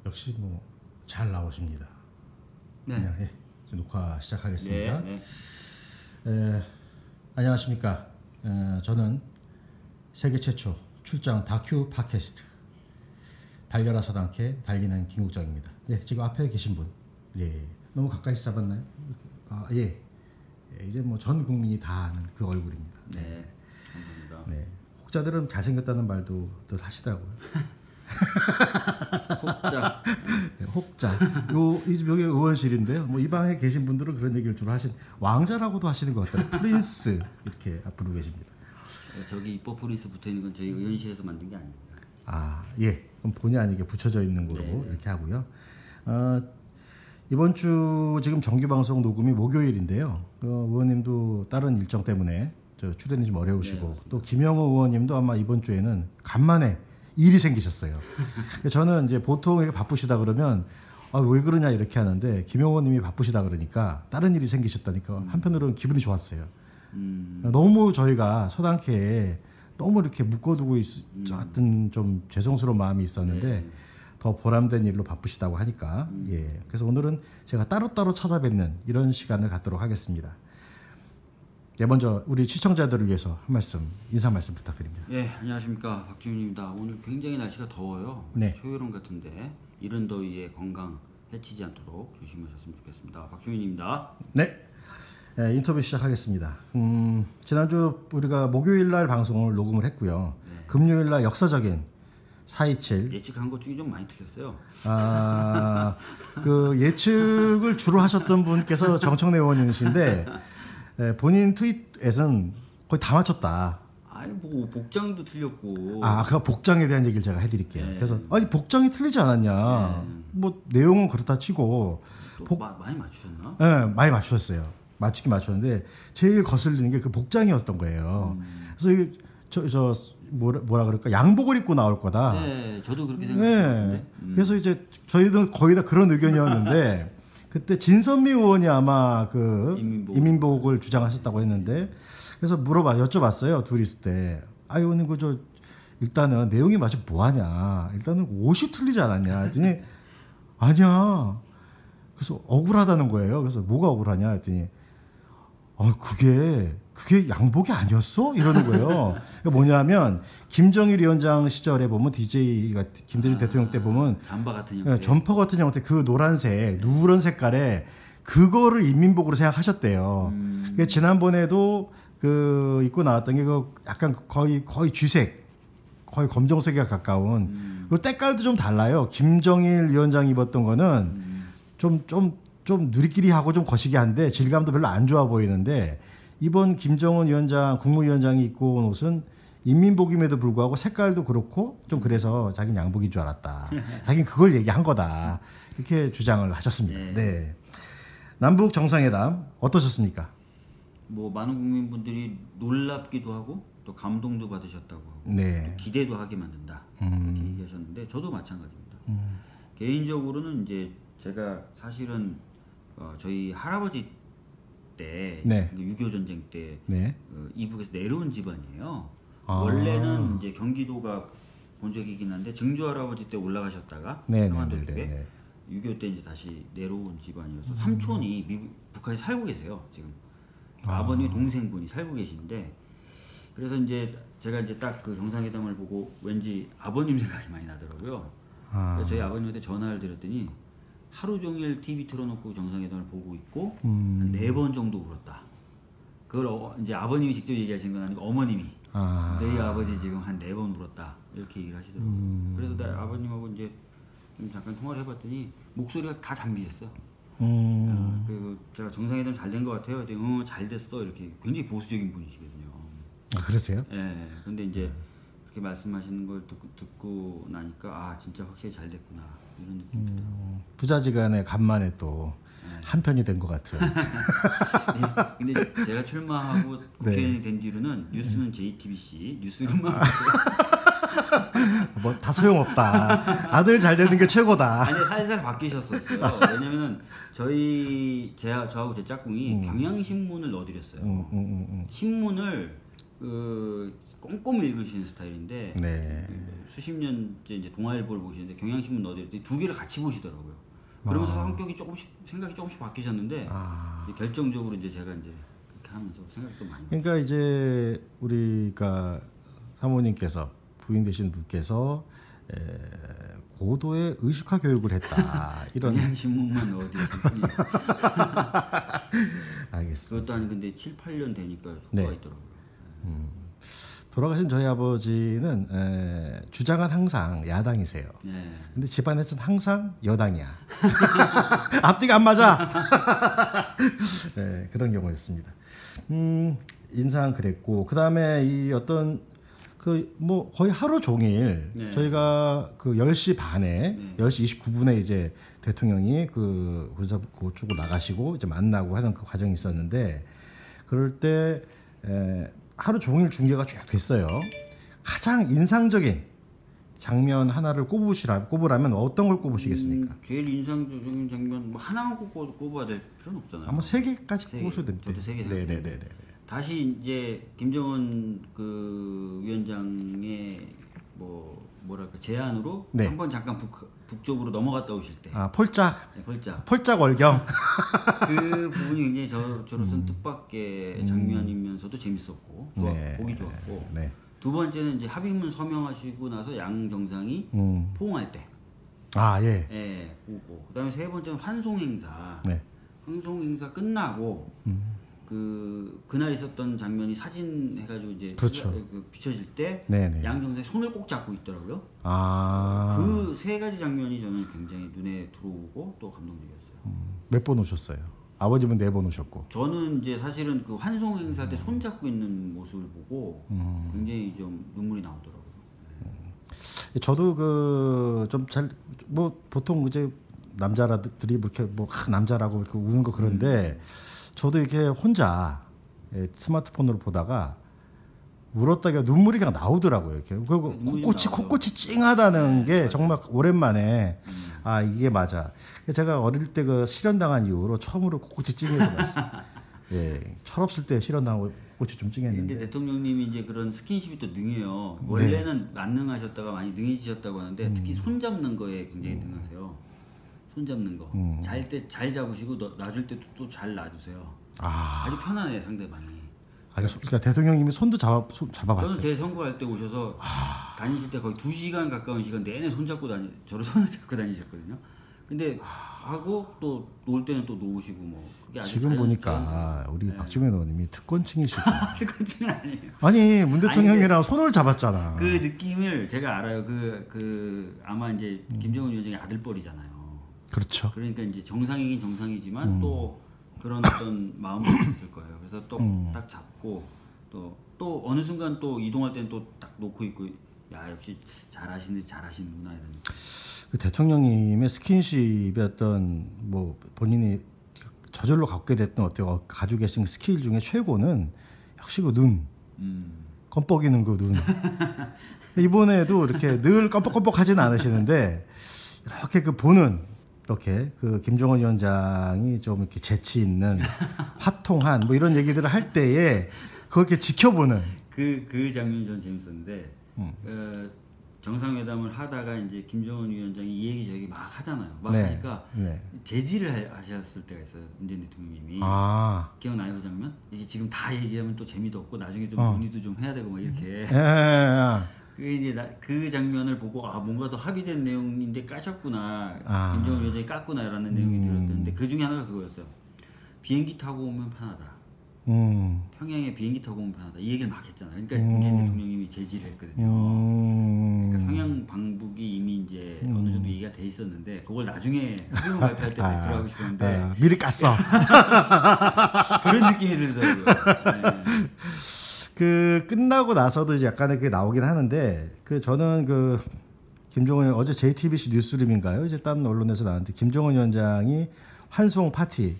역시 뭐 잘 나오십니다. 네. 그냥 이제 녹화 시작하겠습니다. 네. 안녕하십니까. 저는 세계 최초 출장 다큐 팟캐스트 달려라 서당캐 달리는 김국정입니다. 예, 지금 앞에 계신 분, 예, 너무 가까이서 잡았나요? 예, 이제 뭐 전 국민이 다 아는 그 얼굴입니다. 네, 감사합니다. 네, 혹자들은 잘생겼다는 말도 늘 하시더라고요. 혹자. 네, 혹자. 여기 의원실인데요. 뭐 이 방에 계신 분들은 그런 얘기를 주로 왕자라고도 하시는 것 같아요. 프린스 이렇게 앞으로 계십니다. 저기 입법 프린스 붙어 있는 건 저희 의원실에서 만든 게 아닙니다. 예. 그럼 본의 아니게 붙여져 있는 거로 네. 이렇게 하고요. 이번 주 지금 정규 방송 녹음이 목요일인데요. 의원님도 다른 일정 때문에 출연이 좀 어려우시고, 네, 또 김영호 의원님도 아마 이번 주에는 간만에 일이 생기셨어요. 저는 이제 보통 이렇게 바쁘시다 그러면 왜 그러냐 이렇게 하는데, 김영호님이 바쁘시다 그러니까 다른 일이 생기셨다니까 한편으로는 기분이 좋았어요. 너무 저희가 서당캐에 너무 이렇게 묶어두고 있었던 좀 죄송스러운 마음이 있었는데, 네. 더 보람된 일로 바쁘시다고 하니까 예, 그래서 오늘은 제가 따로따로 찾아뵙는 이런 시간을 갖도록 하겠습니다. 네, 먼저 우리 시청자들을 위해서 인사 말씀 부탁드립니다. 예, 안녕하십니까, 박주민입니다. 오늘 굉장히 날씨가 더워요. 네. 초여름 같은데 이른 더위에 건강 해치지 않도록 조심하셨으면 좋겠습니다. 박주민입니다. 네, 인터뷰 시작하겠습니다. 지난주 우리가 목요일 날 방송을 녹음을 했고요. 네. 금요일 날 역사적인 4.27 예측한 것 중에 좀 많이 틀렸어요. 그 예측을 주로 하셨던 분께서 정청래 의원님이신데, 본인 트윗에서는 거의 다 맞췄다. 아니 뭐 복장도 틀렸고. 그 복장에 대한 얘기를 제가 해드릴게요. 네. 그래서 복장이 틀리지 않았냐. 뭐 내용은 그렇다 치고 많이 맞추셨나? 네, 많이 맞추셨어요. 맞추긴 맞췄는데 제일 거슬리는 게 그 복장이었던 거예요. 그래서 뭐라 그럴까, 양복을 입고 나올 거다. 네, 저도 그렇게 생각했는데. 그래서 이제 저희도 거의 다 그런 의견이었는데 그때 진선미 의원이 아마 그 이민복을 주장하셨다고 했는데, 그래서 여쭤봤어요. 둘이 있을 때. 의원님 일단은 내용이 마치 뭐하냐. 일단은 옷이 틀리지 않았냐. 했더니 아니야. 그래서 억울하다는 거예요. 그래서 뭐가 억울하냐 했더니 그게 양복이 아니었어? 이러는 거예요. 뭐냐면 김정일 위원장 시절에 보면 DJ가 김대중 대통령 때 보면 잠바 같은 형태, 점퍼 같은 형태, 그 노란색 누런 색깔에 그거를 인민복으로 생각하셨대요. 지난번에도 그 입고 나왔던 게 약간 거의 쥐색, 거의 검정색에 가까운. 그 때깔도 좀 달라요. 김정일 위원장이 입었던 거는 좀 누리끼리하고 좀 거시기한데 질감도 별로 안 좋아 보이는데, 이번 김정은 위원장, 국무위원장이 입고 온 옷은 인민복임에도 불구하고 색깔도 그렇고 좀 그래서 자기는 양복인 줄 알았다. 자기는 그걸 얘기한 거다. 이렇게 주장을 하셨습니다. 네. 남북 정상회담 어떠셨습니까? 뭐 많은 국민분들이 놀랍기도 하고 또 감동도 받으셨다고 하고, 네. 또 기대도 하게 만든다 이렇게 얘기하셨는데, 저도 마찬가지입니다. 개인적으로는 이제 제가 사실은 저희 할아버지 때, 네. 6.25 전쟁 때 네. 이북에서 내려온 집안이에요. 원래는 이제 경기도가 본적이긴 한데 증조 할아버지 때 올라가셨다가 한반도 쪽에 6.25 때 이제 다시 내려온 집안이어서 삼촌이 북한에 살고 계세요. 지금 아버님 동생분이 살고 계신데, 그래서 이제 제가 이제 딱 그 정상회담을 보고 왠지 아버님 생각이 많이 나더라고요. 그래서 저희 아버님한테 전화를 드렸더니 하루 종일 TV 틀어놓고 정상회담을 보고 있고 한 4번 정도 울었다. 그걸 이제 아버님이 직접 얘기하신 건 아니고 어머님이 너희 아버지 지금 한 4번 울었다 이렇게 얘기를 하시더라고요. 그래서 나 아버님하고 이제 좀 잠깐 통화를 해봤더니 목소리가 다 잠기셨어요. 그리고 제가 정상회담 잘 된 것 같아요. 잘 됐어 이렇게 굉장히 보수적인 분이시거든요. 그러세요? 네. 근데 이제 그렇게 말씀하시는 걸 듣고 나니까 진짜 확실히 잘 됐구나 이런 느낌이 들더라고요. 부자지간에 간만에 또 한편이 된 것 같은. 근데 제가 출마하고 국회의원이 된 뒤로는 뉴스는 JTBC 뉴스룸만 뭐 다 소용없다. 아들 잘 되는 게 최고다. 아니 살살 바뀌셨었어요. 왜냐면은 저하고 제 짝꿍이 경향신문을 넣어드렸어요. 신문을 꼼꼼히 읽으시는 스타일인데 네. 수십 년째 이제 동아일보를 보시는데 경향신문 넣어드렸더니 두 개를 같이 보시더라고요. 그러면서 성격이 생각이 조금씩 바뀌셨는데 결정적으로 이제 제가 이제 그렇게 하면서 생각도 많이. 그러니까 이제 우리가 사모님께서 부인 되신 분께서 고도의 의식화 교육을 했다 이런. 경향신문만 넣어드렸을 뿐이에요. 알겠습니다. 그것도 한 근데 7, 8년 되니까 효과가 네. 있더라고요. 돌아가신 저희 아버지는 주장은 항상 야당이세요. 네. 근데 집안에서는 항상 여당이야. 앞뒤가 안 맞아. 네, 그런 경우였습니다. 인상 그랬고 그다음에 이 어떤 그 뭐 거의 하루 종일 네. 저희가 그 10시 반에 10시 29분에 이제 대통령이 그 군사 고추고 나가시고 이제 만나고 하는 그 과정이 있었는데 그럴 때 하루 종일 중계가 쭉 됐어요. 가장 인상적인 장면 하나를 꼽으라면 어떤 걸 꼽으시겠습니까? 제일 인상적인 장면 뭐 하나만 꼽아야 될 필요는 없잖아요. 한번 3개까지 꼽으셔도 됩니다. 저도 3개 네네네. 다시 이제 김정은 그 위원장의 뭐랄까 제안으로 네. 한번 잠깐 북쪽으로 넘어갔다 오실 때. 폴짝. 네, 폴짝. 폴짝 월경. 그 부분이 굉장히 저로서는 뜻밖의 장면이면서도 재밌었고 네. 보기 좋았고. 네. 두 번째는 이제 합의문 서명하시고 나서 양 정상이 포옹할 때. 예. 예, 그거. 그다음에 세 번째는 환송 행사. 네. 환송 행사 끝나고 그날 있었던 장면이 사진 해가지고 이제 그렇죠. 비춰질 때 네네. 양 정상이 손을 꼭 잡고 있더라고요. 그 세 가지 장면이 저는 굉장히 눈에 들어오고 또 감동적이었어요. 몇 번 오셨어요? 아버님은 4번 오셨고. 저는 이제 사실은 그 환송 행사 때 손 잡고 있는 모습을 보고 굉장히 좀 눈물이 나오더라고요. 저도 그 좀 잘 뭐 보통 이제 남자들이 이렇게 뭐 남자라고 이렇게 우는 거 그런데 저도 이렇게 혼자 스마트폰으로 보다가 울었다가 눈물이 그냥 나오더라고요. 이렇게 그리고 콧꽃이 찡하다는 게 정말 오랜만에 이게 맞아. 제가 어릴 때 그 실현당한 이후로 처음으로 콧꽃이 찡해서 봤어요. 예, 철없을 때 실현당하고 꽃이 좀 찡했는데. 근데 대통령님이 이제 그런 스킨십이 또 능해요. 원래는 안 능하셨다가 많이 능해지셨다고 하는데 특히 손 잡는 거에 굉장히 능하세요. 손 잡는 거. 잘 때 잘 잡으시고 놔줄 때 또 잘 놔주세요. 아주 편안해 상대방이. 그러니까 대통령님이 손도 잡아봤어요. 저는 제 선거할 때 오셔서 다니실 때 거의 2시간 가까운 시간 내내 손 잡고 저를 손을 잡고 다니셨거든요. 근데 하고 또 놀 때는 또 놓으시고 뭐 그게 아주 지금 보니까 우리 박지원 의원님이 특권층이시고. 특권층은 아니에요. 아니 문 대통령이랑 손을 잡았잖아. 그 느낌을 제가 알아요. 아마 이제 김정은 위원장의 아들뻘이잖아요. 그렇죠. 그러니까 이제 정상이긴 정상이지만 또 그런 어떤 마음도 있을 거예요. 그래서 또 딱 잡고 또 어느 순간 또 이동할 때는 또 딱 놓고 있고 야 역시 잘하시는구나 이런. 그 대통령님의 스킨십의 어떤 뭐 본인이 저절로 갖게 됐던 어떤 가지고 계신 스킬 중에 최고는 역시 그 눈. 껌뻑이는 그 눈. 이번에도 이렇게 늘 껌뻑껌뻑하지는 않으시는데 이렇게 그 보는 이렇게 그 김정은 위원장이 좀 이렇게 재치 있는 화통한 뭐 이런 얘기들을 할 때에 그렇게 지켜보는 그 장면이 전 재밌었는데 정상회담을 하다가 이제 김정은 위원장이 이 얘기 저 얘기 막 하잖아요. 막 하니까 제지를 하셨을 때가 있어요. 문재인 대통령님이. 기억나요 그 장면? 이게 지금 다 얘기하면 또 재미도 없고 나중에 좀 논의도 좀 해야 되고 막 이렇게. 그게 이제 그 장면을 보고 뭔가 더 합의된 내용인데 까셨구나. 김정은 위원장이 깠구나라는 내용이 들었는데 그 중에 하나가 그거였어요. 비행기 타고 오면 편하다. 평양에 비행기 타고 오면 편하다. 이 얘기를 막 했잖아요. 그러니까 문재인 대통령님이 제지를 했거든요. 그러니까 평양 방북이 이미 이제 어느 정도 얘기가 돼 있었는데 그걸 나중에 합의문 발표할 때 발표를 하고 싶었는데 미리 깠어. 그런 느낌이 들더라고요. 네. 그 끝나고 나서도 이제 약간의 그게 나오긴 하는데 저는 김정은 어제 JTBC 뉴스룸인가요? 이제 다른 언론에서 나왔는데 김정은 위원장이 환송 파티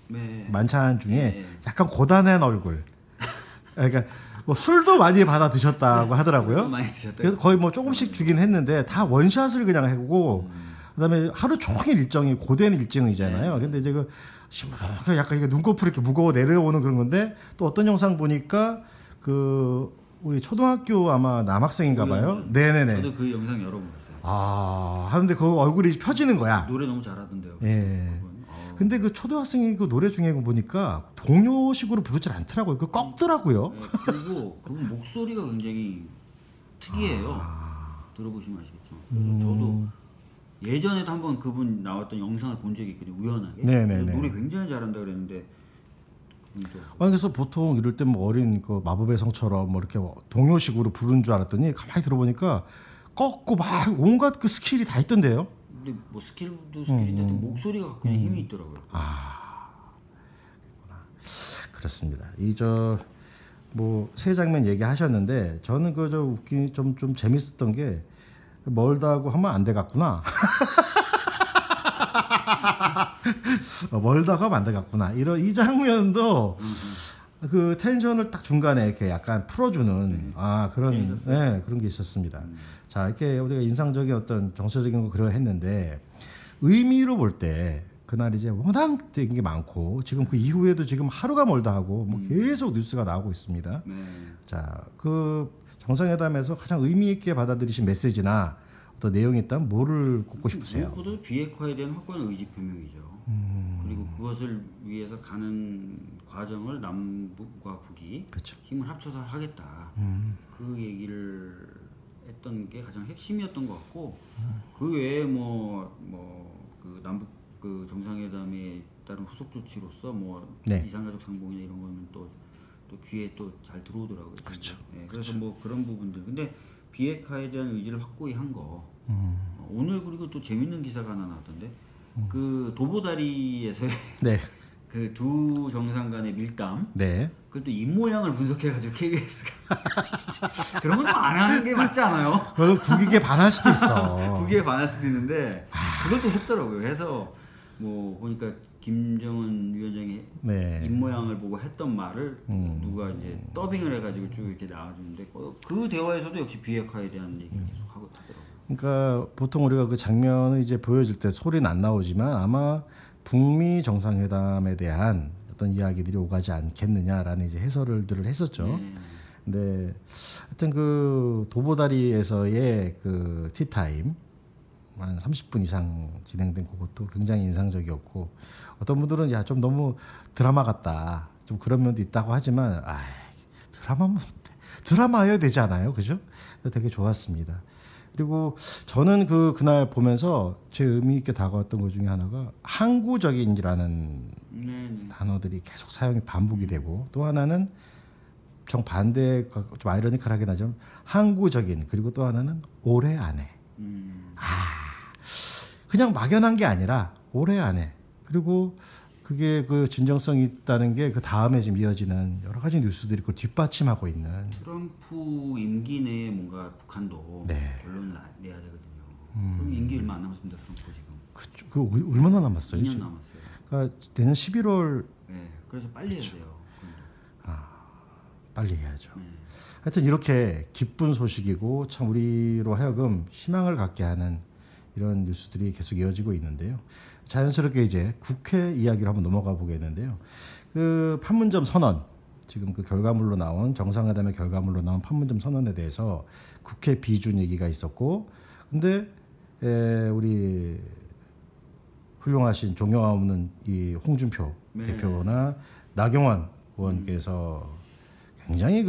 만찬 중에 약간 고단한 얼굴. 그러니까 뭐 술도 많이 받아 드셨다고 하더라고요. 많이 드셨다. 그래서 거의 뭐 조금씩 주긴 했는데 다 원샷을 그냥 하고 그다음에 하루 종일 일정이 고된 일정이잖아요. 근데 이제 약간 이게 눈꺼풀 이렇게 무거워 내려오는 그런 건데 또 어떤 영상 보니까 우리 초등학교 아마 남학생인가봐요. 네네네. 저도 그 영상 여러 번 봤어요. 하는데 그 얼굴이 펴지는 거야. 노래 너무 잘하던데요. 예. 근데 그 초등학생이 그 노래 중에 보니까 동요식으로 부르질 않더라고요. 그 꺾더라고요. 네, 그리고 그분 목소리가 굉장히 특이해요. 들어보시면 아시겠죠. 저도 예전에도 한번 그분 나왔던 영상을 본 적이 있거든요. 우연하게. 네네네. 노래 굉장히 잘한다 그랬는데. 그래서 보통 이럴 때 뭐 어린 그 마법의 성처럼 뭐 이렇게 동요식으로 부른 줄 알았더니 가만히 들어보니까 꺾고 막 온갖 그 스킬이 다 있던데요. 근데 뭐 스킬도 스킬인데 목소리가 갖고 있는 힘이 있더라고요. 그렇습니다. 이 저 뭐 세 장면 얘기하셨는데 저는 그 저 웃기 좀 재밌었던 게 멀다 하고 하면 안 되겠구나. 멀다 하면 안 되겠구나. 이 장면도 그 텐션을 딱 중간에 이렇게 약간 풀어주는 그런 게 있었습니다. 자, 이렇게 우리가 인상적인 어떤 정서적인 거 그려 했는데 의미로 볼 때 그날 이제 워낙 된 게 많고 지금 그 이후에도 지금 하루가 멀다 하고 뭐 계속 뉴스가 나오고 있습니다. 자, 그 정상회담에서 가장 의미 있게 받아들이신 메시지나 어떤 내용이 있다면 뭐를 꼽고 싶으세요? 무엇보다 비핵화에 대한 확고한 의지 표명이죠. 그리고 그것을 위해서 가는 과정을 남북과 북이 그렇죠. 힘을 합쳐서 하겠다. 그 얘기를 했던 게 가장 핵심이었던 것 같고 그 외에 그 남북 그 정상회담에 따른 후속 조치로서 이산가족 상봉이나 이런 거는 또 귀에 또 잘 들어오더라고요. 그렇죠. 네, 그래서 뭐 그런 부분들. 근데 비핵화에 대한 의지를 확고히 한 거. 오늘 그리고 또 재밌는 기사가 하나 나왔던데 그 도보다리에서의 그 두 정상 간의 밀담. 그것도 입 모양을 분석해가지고 KBS가 그런 건 좀 안 하는 게 맞지 않아요? 그건 국익에 반할 수도 있어. 국익에 반할 수도 있는데 그것도 했더라고요. 해서 뭐 보니까 김정은 위원장이 입 모양을 보고 했던 말을 누가 이제 더빙을 해가지고 쭉 이렇게 나와주는데 그 대화에서도 역시 비핵화에 대한 얘기를 계속 하고 하더라고요. 그러니까 보통 우리가 그 장면을 이제 보여줄 때 소리는 안 나오지만 아마 북미 정상회담에 대한 어떤 이야기들이 오가지 않겠느냐라는 이제 해설들을 했었죠. 근데 하여튼 그 도보다리에서의 그 티타임 한 30분 이상 진행된 그것도 굉장히 인상적이었고 어떤 분들은 야 좀 너무 드라마 같다 좀 그런 면도 있다고 하지만 드라마여야 되지 않아요, 그죠? 되게 좋았습니다. 그리고 저는 그날 보면서 제 의미 있게 다가왔던 것 중에 하나가 항구적인이라는 단어들이 계속 사용이 반복이 되고 또 하나는 정반대 좀 아이러니컬하긴 하지만 항구적인 그리고 또 하나는 올해 안에 그냥 막연한 게 아니라 올해 안에 그리고 그게 그 진정성이 있다는 게 그 다음에 지금 이어지는 여러 가지 뉴스들이 그걸 뒷받침하고 있는 트럼프 임기 내에 뭔가 북한도 결론을 내야 되거든요. 그럼 임기 얼마 안 남았습니다. 트럼프 지금. 그 얼마나 남았어요? 2년 남았어요. 그러니까 내년 11월. 네, 그래서 빨리 해야 돼요. 빨리 해야죠. 하여튼 이렇게 기쁜 소식이고 참 우리로 하여금 희망을 갖게 하는 이런 뉴스들이 계속 이어지고 있는데요. 자연스럽게 이제 국회 이야기로 한번 넘어가 보겠는데요. 그 판문점 선언, 지금 그 결과물로 나온 정상회담의 결과물로 나온 판문점 선언에 대해서 국회 비준 얘기가 있었고, 근데 우리 훌륭하신 존경 없는 이 홍준표 대표나 나경원 의원께서 굉장히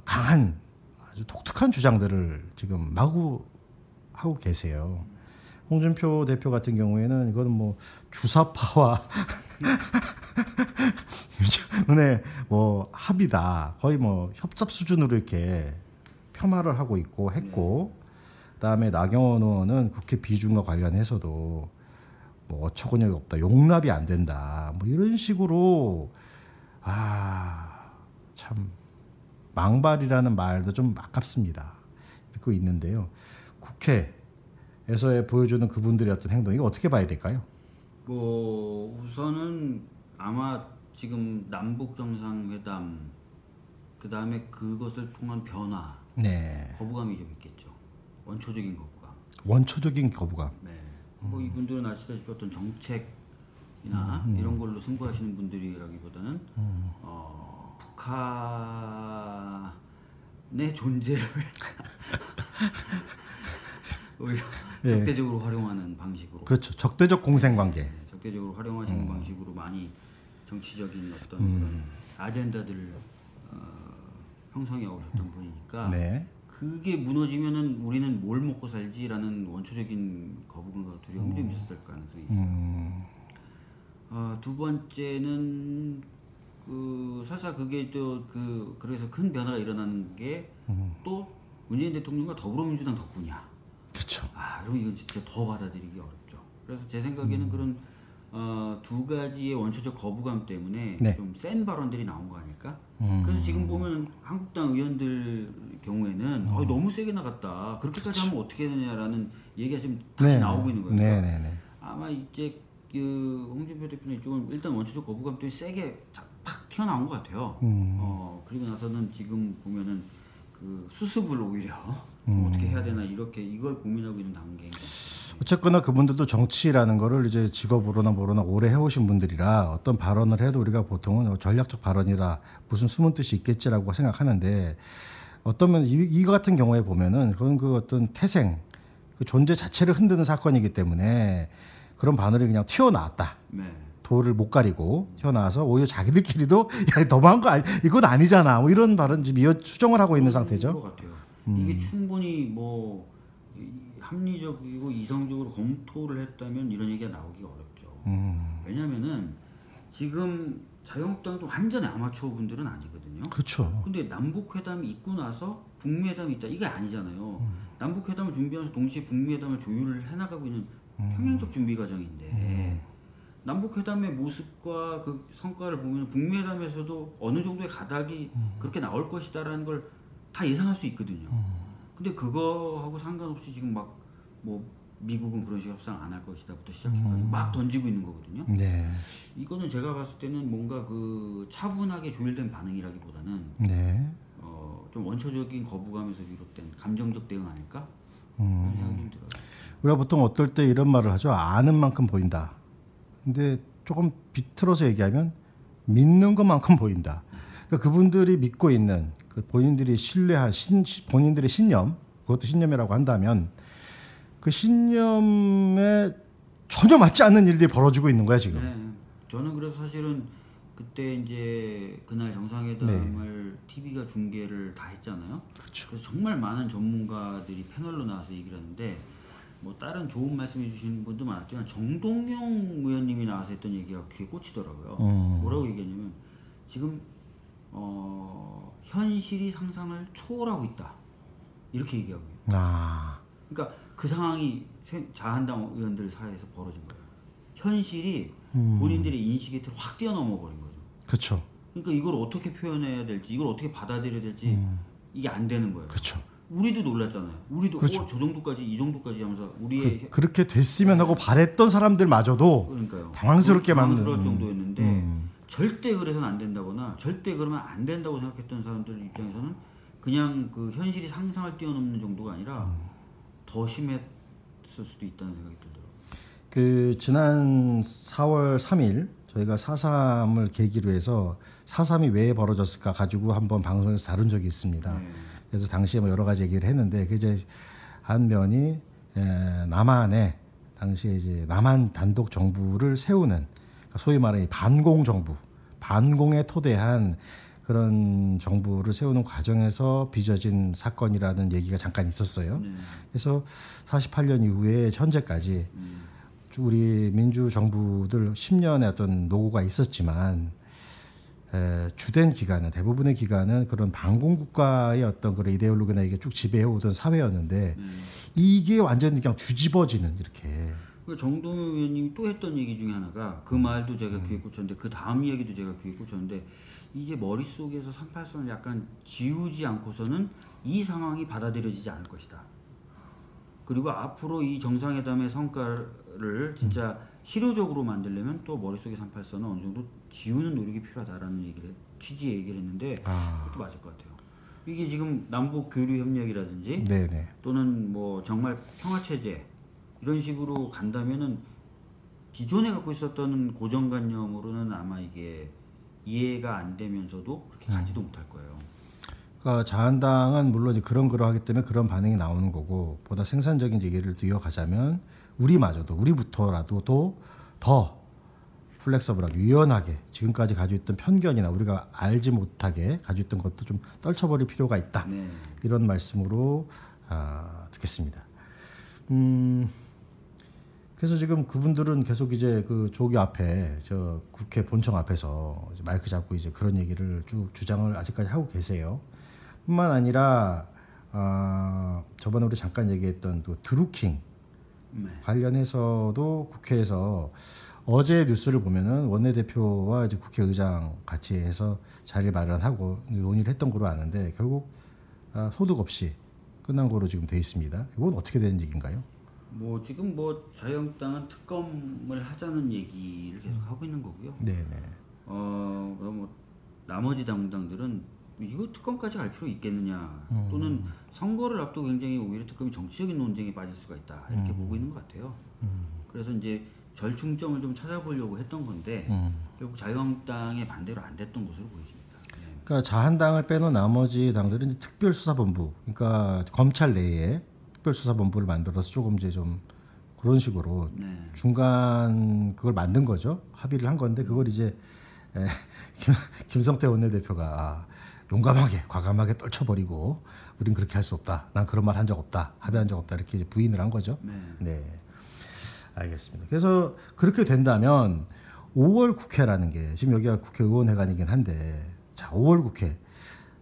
강한 아주 독특한 주장들을 지금 마구 하고 계세요. 홍준표 대표 같은 경우에는 이거는 뭐 주사파와 윤석열의 뭐 합의다. 거의 뭐 협잡 수준으로 이렇게 폄하를 하고 있고 했고, 그다음에 나경원 의원은 국회 비준과 관련해서도 뭐 어처구니가 없다, 용납이 안 된다, 뭐 이런 식으로 참 망발이라는 말도 좀 아깝습니다. 이렇게 있는데요. 국회에서의 보여주는 그분들의 어떤 행동, 이거 어떻게 봐야 될까요? 뭐 우선은 아마 지금 남북 정상회담, 그 다음에 그것을 통한 변화, 거부감이 좀 있겠죠. 원초적인 거부감. 원초적인 거부감. 네. 뭐 이분들은 아시다시피 어떤 정책이나 이런 걸로 승부하시는 분들이라기보다는 북한의 존재를 오히려 적대적으로 활용하는 방식으로. 그렇죠. 적대적 공생관계. 네, 적대적으로 활용하시는 방식으로 많이 정치적인 어떤 그런 아젠다들을 형성해 오셨던 분이니까 네. 그게 무너지면은 우리는 뭘 먹고 살지라는 원초적인 거부감과 두려움이 좀 있었을 가능성이 있어요. 두 번째는 설사 그게 또 그래서 큰 변화가 일어나는 게 또 문재인 대통령과 더불어민주당 덕분이야. 그렇죠. 그럼 이건 진짜 더 받아들이기 어렵죠. 그래서 제 생각에는 그런 두 가지의 원초적 거부감 때문에 네. 좀 센 발언들이 나온 거 아닐까? 그래서 지금 보면 한국당 의원들 경우에는 너무 세게 나갔다. 그렇게까지 하면 어떻게 되냐라는 얘기가 지금 다시 나오고 있는 거예요. 그러니까 아마 이제 홍준표 대표는 이쪽은 일단 원초적 거부감 때문에 세게 팍 튀어나온 것 같아요. 그리고 나서는 지금 보면은 그 수습을 오히려 어떻게 해야 되나 이렇게 이걸 고민하고 있는 단계인 것 같아요. 어쨌거나 그분들도 정치라는 거를 이제 직업으로나 뭐로나 오래 해오신 분들이라 어떤 발언을 해도 우리가 보통은 전략적 발언이다 무슨 숨은 뜻이 있겠지라고 생각하는데 어떤 면 이 같은 경우에 보면은 그건 그 어떤 태생 그 존재 자체를 흔드는 사건이기 때문에 그런 바늘이 그냥 튀어나왔다. 네. 도를 못 가리고 튀어나와서 오히려 자기들끼리도 야 너무한 거 이건 아니잖아. 뭐 이런 발언 지금 수정을 하고 있는 상태죠. 것 같아요. 이게 충분히 뭐 합리적이고 이성적으로 검토를 했다면 이런 얘기가 나오기가 어렵죠. 왜냐면은 지금 자유한국당도 완전히 아마추어 분들은 아니거든요. 그렇죠. 근데 남북회담이 있고 나서 북미회담이 있다 이게 아니잖아요. 남북회담을 준비하면서 동시에 북미회담을 조율을 해나가고 있는 평행적 준비 과정인데 남북회담의 모습과 그 성과를 보면 북미회담에서도 어느 정도의 가닥이 그렇게 나올 것이다라는 걸 다 예상할 수 있거든요. 근데 그거하고 상관없이 지금 막 뭐 미국은 그런 식으로 협상 안 할 것이다부터 시작해가지고 막 던지고 있는 거거든요. 네. 이거는 제가 봤을 때는 뭔가 그 차분하게 조율된 반응이라기보다는 네. 좀 원초적인 거부감에서 비롯된 감정적 대응 아닐까? 그런 생각이 좀 들어요. 우리가 보통 어떨 때 이런 말을 하죠. 아는 만큼 보인다. 근데 조금 비틀어서 얘기하면 믿는 것만큼 보인다. 그러니까 그분들이 믿고 있는 그 본인들이 신뢰한 본인들의 신념, 그것도 신념이라고 한다면 그 신념에 전혀 맞지 않는 일들이 벌어지고 있는 거야 지금. 네, 저는 그래서 사실은 그때 이제 그날 정상회담을 TV가 중계를 다 했잖아요. 그렇죠. 그래서 정말 많은 전문가들이 패널로 나와서 얘기를 하는데 뭐 다른 좋은 말씀해 주시는 분도 많았지만 정동영 의원님이 나와서 했던 얘기가 귀에 꽂히더라고요. 뭐라고 얘기했냐면 지금 현실이 상상을 초월하고 있다 이렇게 얘기하고 있어요. 그러니까 그 상황이 자한당 의원들 사이에서 벌어진 거예요. 현실이 본인들의 인식의 틀을 확 뛰어넘어 버린 거죠. 그렇죠. 그러니까 이걸 어떻게 표현해야 될지, 이걸 어떻게 받아들여야 될지 이게 안 되는 거예요. 그렇죠. 우리도 놀랐잖아요. 우리도 그렇죠. 저 정도까지 이 정도까지 하면서 우리의 그렇게 됐으면 하고 바랬던 사람들마저도 그러니까요. 당황스럽게 당황스러울 정도였는데 절대 그래서는 안 된다거나 절대 그러면 안 된다고 생각했던 사람들 입장에서는 그냥 그 현실이 상상을 뛰어넘는 정도가 아니라 더 심했을 수도 있다는 생각이 들더라고요. 그 지난 4월 3일 저희가 4.3을 계기로 해서 4.3이 왜 벌어졌을까 가지고 한번 방송에서 다룬 적이 있습니다. 그래서 당시에 뭐 여러 가지 얘기를 했는데 그 이제 한 면이 남한에 당시에 이제 남한 단독 정부를 세우는 소위 말하는 반공 정부, 반공에 토대한 그런 정부를 세우는 과정에서 빚어진 사건이라는 얘기가 잠깐 있었어요. 그래서 48년 이후에 현재까지 우리 민주 정부들 10년의 어떤 노고가 있었지만 주된 기간은 대부분의 기간은 그런 반공 국가의 어떤 그런 이데올로기나 이게 쭉 지배해 오던 사회였는데 이게 완전히 그냥 뒤집어지는 이렇게. 정동영 의원님이 또 했던 얘기 중에 하나가 그 말도 제가 귀에 꽂혔는데 그 다음 이야기도 제가 귀에 꽂혔는데 이제 머릿속에서 38선을 약간 지우지 않고서는 이 상황이 받아들여지지 않을 것이다. 그리고 앞으로 이 정상회담의 성과를 진짜 실효적으로 만들려면 또 머릿속에 38선은 어느 정도 지우는 노력이 필요하다라는 취지의 얘기를 했는데 그것도 맞을 것 같아요. 이게 지금 남북 교류 협력이라든지 또는 뭐 정말 평화체제 이런 식으로 간다면은 기존에 갖고 있었던 고정관념으로는 아마 이게 이해가 안 되면서도 그렇게 가지도 못할 거예요. 그러니까 자한당은 물론 이제 그러하기 때문에 그런 반응이 나오는 거고, 보다 생산적인 얘기를 이어가자면 우리부터라도 더 플렉서블하게, 유연하게 지금까지 가지고 있던 편견이나 우리가 알지 못하게 가지고 있던 것도 좀 떨쳐버릴 필요가 있다. 네. 이런 말씀으로 듣겠습니다. 그래서 지금 그분들은 계속 이제 그 조기 앞에, 저 국회 본청 앞에서 이제 마이크 잡고 이제 그런 얘기를 쭉 주장을 아직까지 하고 계세요. 뿐만 아니라 저번에 우리 잠깐 얘기했던 또 드루킹 관련해서도 국회에서 어제 뉴스를 보면은 원내대표와 이제 국회의장 같이 해서 자리 마련하고 논의를 했던 거로 아는데, 결국 소득 없이 끝난 거로 지금 돼 있습니다. 이건 어떻게 되는 얘기인가요? 뭐 지금 뭐 자유한국당은 특검을 하자는 얘기를 계속 하고 있는 거고요. 네네. 뭐 나머지 당들은 이거 특검까지 갈 필요 있겠느냐, 또는 선거를 앞두고 굉장히 오히려 특검이 정치적인 논쟁에 빠질 수가 있다, 이렇게 보고 있는 것 같아요. 그래서 이제 절충점을 좀 찾아보려고 했던 건데 결국 자유한국당의 반대로 안 됐던 것으로 보여집니다. 네. 그러니까 자한당을 빼놓은 나머지 당들은 이제 특별수사본부, 그러니까 검찰 내에 특별수사본부를 만들어서 조금 이제 좀 그런 식으로 중간 그걸 만든 거죠. 합의를 한 건데, 그걸 이제 김성태 원내대표가 용감하게 과감하게 떨쳐버리고, 우린 그렇게 할 수 없다, 난 그런 말 한 적 없다, 합의한 적 없다, 이렇게 이제 부인을 한 거죠. 네. 알겠습니다. 그래서 그렇게 된다면 5월 국회라는 게, 지금 여기가 국회의원회관이긴 한데, 자, 5월 국회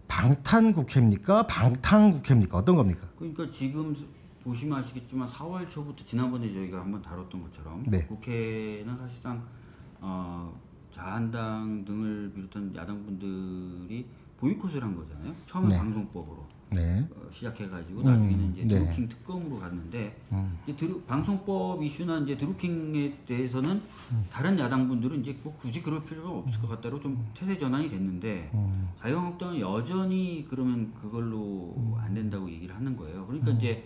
방탄 국회입니까? 방탕 국회입니까? 어떤 겁니까? 그러니까 지금 보시면 아시겠지만 4월 초부터 지난번에 저희가 한번 다뤘던 것처럼 국회는 사실상 자한당 등을 비롯한 야당분들이 보이콧을 한 거잖아요. 처음에 방송법으로 시작해가지고 나중에는 이제 드루킹 특검으로 갔는데, 이제 방송법 이슈나 이제 드루킹에 대해서는 다른 야당분들은 이제 뭐 굳이 그럴 필요가 없을 것 같다로 좀 태세 전환이 됐는데, 자유한국당은 여전히 그러면 그걸로 안 된다고 얘기를 하는 거예요. 그러니까 이제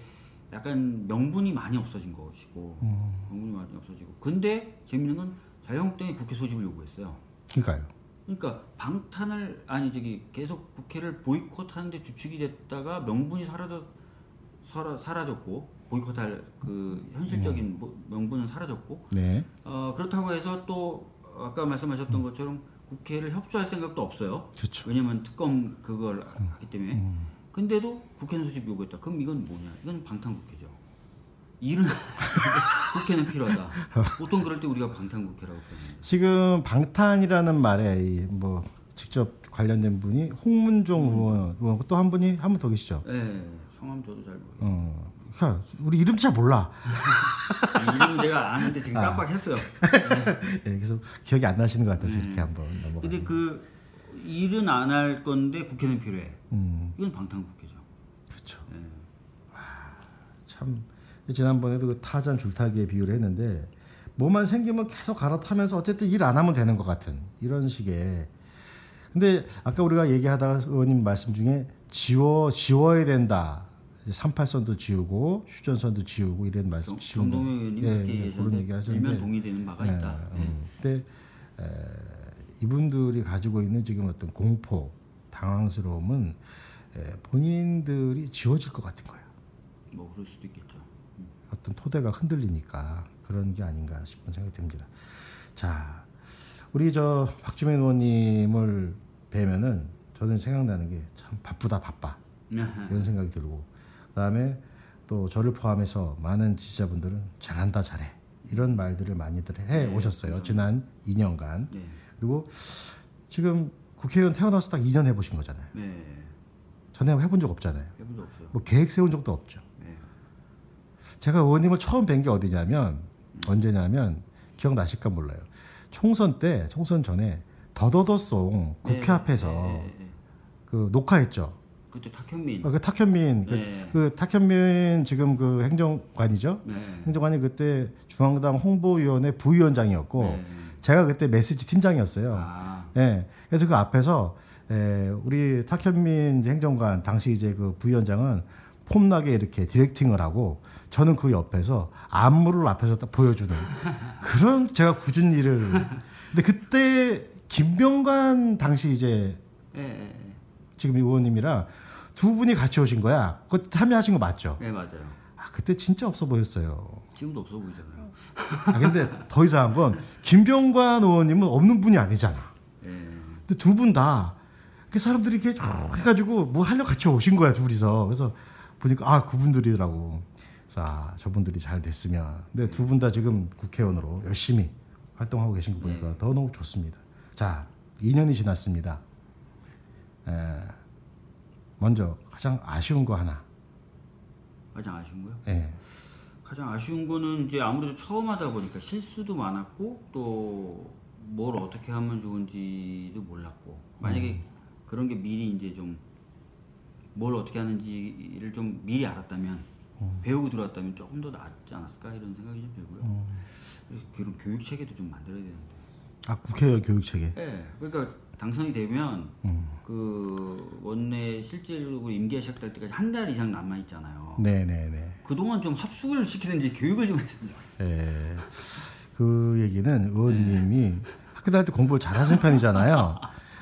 약간 명분이 많이 없어진 것이고, 명분이 많이 없어지고. 근데 재밌는 건 자유한국당이 국회 소집을 요구했어요. 그러니까 방탄을 계속 국회를 보이콧하는데 주축이 됐다가 명분이 사라졌고, 보이콧할 그 현실적인 명분은 사라졌고, 그렇다고 해서 또 아까 말씀하셨던 것처럼 국회를 협조할 생각도 없어요. 그렇죠. 왜냐면 특검 그걸 하기 때문에. 근데도 국회는 소집 요구했다. 그럼 이건 뭐냐? 이건 방탄국회죠. 일은 국회는 필요하다. 보통 그럴 때 우리가 방탄국회라고 표현합니다. 지금 방탄이라는 말에 뭐 직접 관련된 분이 홍문종 의원, 또 한 분 더 계시죠? 네, 성함 저도 잘 모르겠어요. 그러니까 우리 이름 잘 몰라. 이름 제가 아는데 지금 깜빡했어요. 네, 그래서 기억이 안 나시는 것 같아서 이렇게 한번 넘어가. 근데 그 일은 안 할 건데 국회는 필요해. 이건 방탄국회죠. 그렇죠. 참. 지난번에도 그 타잔 줄타기의 비유를 했는데, 뭐만 생기면 계속 갈아타면서 어쨌든 일 안 하면 되는 것 같은 이런 식의. 근데 아까 우리가 얘기하다가 의원님 말씀 중에 지워야 된다. 38선도 지우고 휴전선도 지우고 이런 말씀. 정동영 의원님 그렇게 그런 얘기 하셨는데, 일면 동의되는 바가 있다. 근데 이분들이 가지고 있는 지금 어떤 공포, 당황스러움은 본인들이 지워질 것 같은 거예요. 뭐 그럴 수도 있겠죠. 어떤 토대가 흔들리니까 그런 게 아닌가 싶은 생각이 듭니다. 자, 우리 저 박주민 의원님을 뵈면은 저는 생각나는 게 참 바쁘다 바빠 이런 생각이 들고, 그다음에 또 저를 포함해서 많은 지지자분들은 잘한다 잘해 이런 말들을 많이들 해 오셨어요. 지난 2년간. 그리고 지금 국회의원 태어나서 딱 2년 해보신 거잖아요. 전에 해본 적 없잖아요. 해본 적 없어요. 뭐 계획 세운 적도 없죠. 제가 의원님을 처음 뵌 게 언제냐면 기억나실까 몰라요. 총선 전에 더더더송 국회 앞에서 그 녹화했죠. 그때 탁현민. 그 탁현민 지금 그 행정관이죠. 행정관이 그때 중앙당 홍보위원회 부위원장이었고, 제가 그때 메시지 팀장이었어요. 그래서 그 앞에서 우리 탁현민 행정관 당시 이제 그 부위원장은 폼나게 이렇게 디렉팅을 하고, 저는 그 옆에서 안무를 앞에서 딱 보여주는 그런 제가 굳은 일을. 근데 그때 김병관 당시 이제 지금 의원님이랑 두 분이 같이 오신 거야. 그거 참여하신 거 맞죠? 네, 맞아요. 그때 진짜 없어 보였어요. 지금도 없어 보이잖아요. 근데 더 이상한 건 김병관 의원님은 없는 분이 아니잖아. 근데 두 분 다 사람들이 이렇게 해가지고 뭐 하려고 같이 오신 거야, 둘이서. 그래서 보니까 그분들이더라고. 자, 저분들이 잘 됐으면. 근데 두 분 다 지금 국회의원으로 열심히 활동하고 계신 거 보니까 더 너무 좋습니다. 자, 2년이 지났습니다. 먼저 가장 아쉬운 거 하나. 가장 아쉬운 거요? 네. 가장 아쉬운 거는 이제 아무래도 처음 하다 보니까 실수도 많았고 또 뭘 어떻게 하면 좋은지도 몰랐고 만약에 그런 게 미리 이제 좀 뭘 어떻게 하는지를 좀 미리 알았다면 배우고 들어왔다면 조금 더 낫지 않았을까 이런 생각이 좀 들고요. 그런 교육 체계도 좀 만들어야 되는데. 국회의원 교육 체계. 네, 그러니까 당선이 되면 그 원내 실질적으로 임기가 시작될 때까지 한 달 이상 남아 있잖아요. 네네네. 그동안 좀 합숙을 시키든지 교육을 좀 했으면 좋겠어요. 네. 그 얘기는 의원님이 학교 다닐 때 공부를 잘하시는 편이잖아요.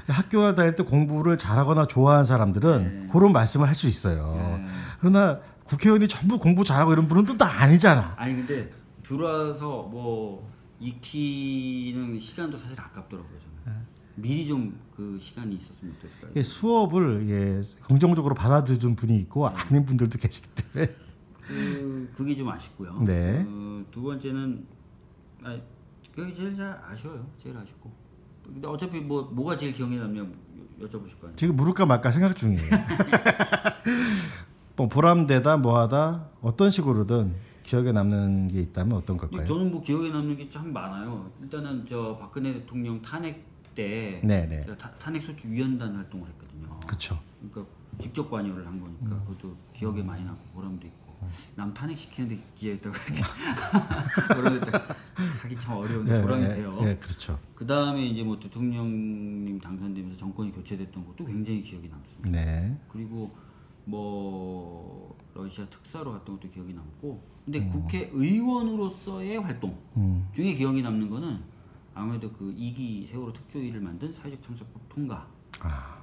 학교 다닐 때 공부를 잘하거나 좋아하는 사람들은 그런 말씀을 할 수 있어요. 그러나 국회의원이 전부 공부 잘하고 이런 분은 또 아니잖아. 아니 근데 들어와서 뭐 익히는 시간도 사실 아깝더라고요. 저는. 미리 좀 그 시간이 있었으면 어땠을까요? 수업을 긍정적으로 받아들인 분이 있고 아닌 분들도 계시기 때문에 그게 좀 아쉽고요. 네. 두 번째는 그게 제일 아쉬워요. 제일 아쉽고. 근데 어차피 뭐가 제일 기억에 남냐 여쭤보실 거 아니에요. 지금 물을까 말까 생각 중이에요. 뭐 보람되다 뭐하다 어떤 식으로든 기억에 남는 게 있다면 어떤 걸까요? 저는 뭐 기억에 남는 게 참 많아요. 일단은 저 박근혜 대통령 탄핵 때 제가 탄핵소추 위원단 활동을 했거든요. 그렇죠. 그러니까 직접 관여를 한 거니까 그것도 기억에 많이 남고 보람도 있고 남 탄핵시키는데 기여했다고 그렇게 그러니까 하기 참 어려운데 보람이 돼요. 그렇죠. 그 다음에 이제 뭐 대통령님 당선되면서 정권이 교체됐던 것도 굉장히 기억이 남습니다. 네. 그리고 뭐 러시아 특사로 갔던 것도 기억이 남고 근데 국회의원으로서의 활동 중에 기억이 남는 거는 아무래도 그 2기 세월호 특조위를 만든 사회적 참사법 통과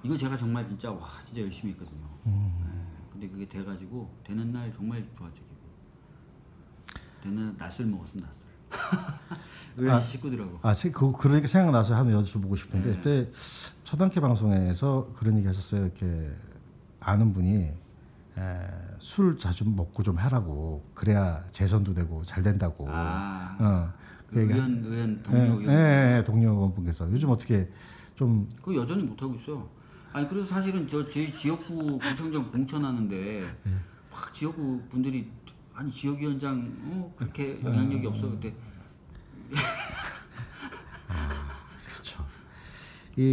이거 제가 정말 진짜 진짜 열심히 했거든요. 근데 그게 돼가지고 되는 날 정말 좋았죠. 되는 날 낮술 먹었습니다. 낮술. 식구들하고. 그러니까 생각나서 한번 여쭤보고 싶은데 그때 초단계 방송에서 그런 얘기 하셨어요. 이렇게 아는 분이 술 자주 먹고 좀 하라고 그래야 재선도 되고 잘 된다고. 의원 동료 의원. 동료 의원분께서 요즘 어떻게 좀 그 여전히 못 하고 있어요. 아니 그래서 사실은 제 지역구 구청장 공천하는데 막 지역구 분들이 아니 지역위원장 그렇게 영향력이 없어 그때. 그렇죠.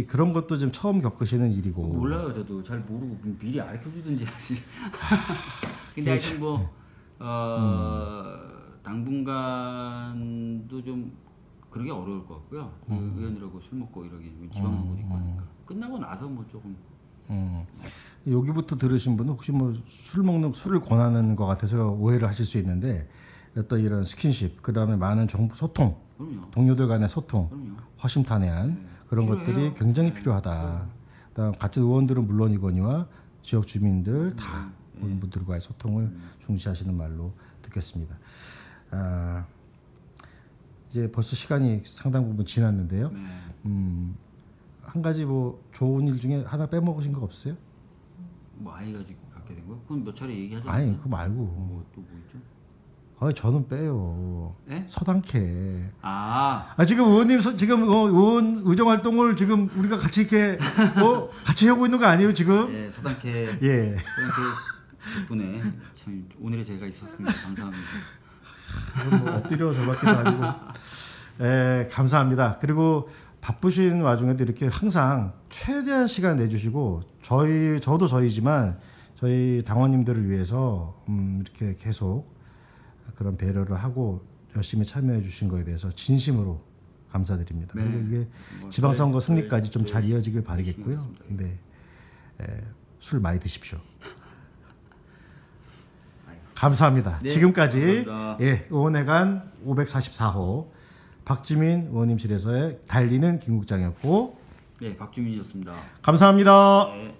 그런 것도 좀 처음 겪으시는 일이고. 몰라요, 저도 잘 모르고 미리 알려 주든지 하지. 근데 하여튼 뭐 당분간도 좀 그러기 어려울 것 같고요. 의원들하고 술 먹고 이러기 지방선거도 있고 하니까 끝나고 나서 뭐 조금. 여기부터 들으신 분은 혹시 뭐 술을 권하는 것 같아서 오해를 하실 수 있는데 어떤 이런 스킨십, 그 다음에 많은 정보 소통, 그럼요. 동료들 간의 소통, 그럼요. 허심탄회한 그런 필요해요. 것들이 굉장히 필요하다. 그다음 같은 의원들은 물론이거니와 지역 주민들 다 분들과의 소통을 중시하시는 말로 듣겠습니다. 이제 벌써 시간이 상당 부분 지났는데요. 한 가지 뭐 좋은 일 중에 하나 빼먹으신 거 없어요? 뭐 아이가 지금 갖게 된 거요? 그건 몇 차례 얘기하잖아요. 아니 그거 말고. 또 뭐 있죠? 저는 빼요. 네? 서당캐. 지금 의원님 지금 의원 의정 활동을 지금 우리가 같이 이렇게 같이 하고 있는 거 아니에요 지금? 예, 서당캐. 예. 서당캐 덕분에 참 오늘의 제가 있었습니다. 감사합니다. 뭐 엎드려 절받기도 아니고. 감사합니다. 그리고 바쁘신 와중에도 이렇게 항상 최대한 시간 내주시고 저도 저희지만 저희 당원님들을 위해서 이렇게 계속 그런 배려를 하고 열심히 참여해 주신 거에 대해서 진심으로 감사드립니다. 네. 그리고 이게 지방선거 승리까지 좀 잘 이어지길 바라겠고요. 네. 술 많이 드십시오. 감사합니다. 네, 지금까지 감사합니다. 의원회관 544호 박지민 의원님실에서의 달리는 김국장이었고 네, 박주민이었습니다. 감사합니다. 네.